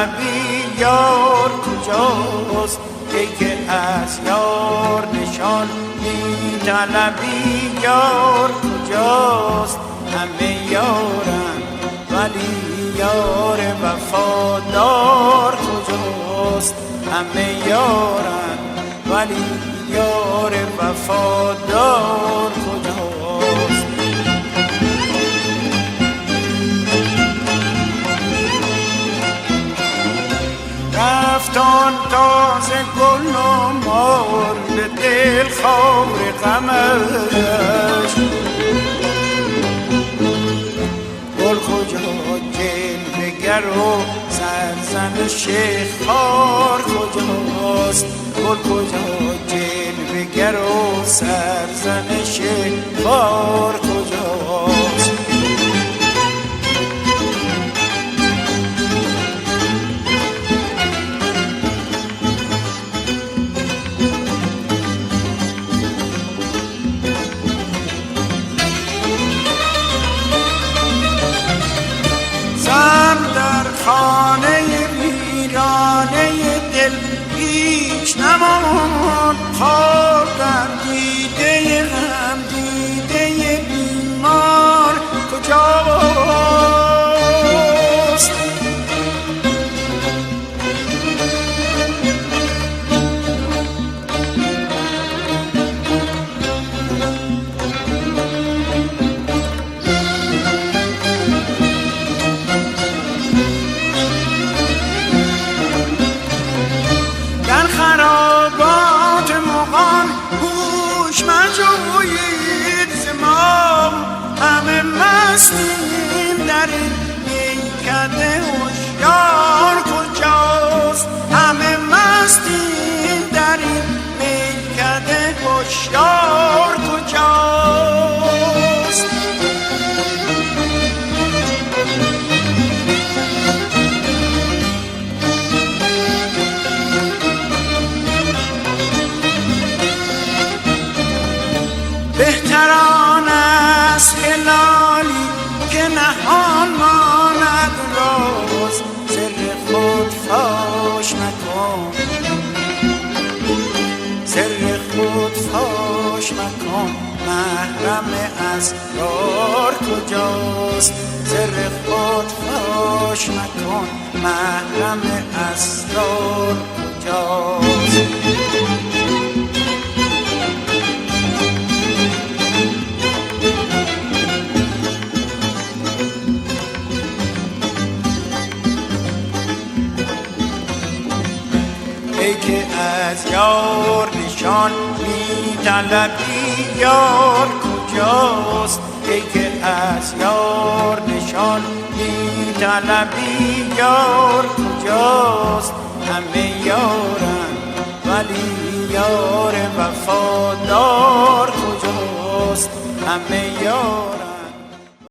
طلبی یار کجاست؟ ای که از یار نشان می طلبی یار کجاست؟ همه یارن ولی یار وفادار کجاست؟ همه یارن ولی یار وفادار کجاست؟ رفتان تازه گل و مار به دل خار غمش، گل کجا جلوه گر و سرزنش خار کجاست؟ گل کجا جلوه گر و سرزنش خار کجاست؟ خانه ویرانه دل هیچ نماند، خار در دیده هم دیده بیمار کجاست؟ خرابات مغان هوش مجوید ز ما، همه مستیم در این میکده هوشیار کجاست؟ همه مستیم در این میکده هوشیار کجاست؟ بهتران از هلالی که نهان ماند راز، سر خود فاش مکن، سر خود فاش مکن، محرم اسرار کجاست؟ سر خود فاش مکن، محرم اسرار کجاست؟ ای که از یار نشان می طلبی یار کجاست؟ ای که از یار نشان می طلبی یار کجاست؟ همه یارن ولی یار وفادار کجاست؟ همه یارن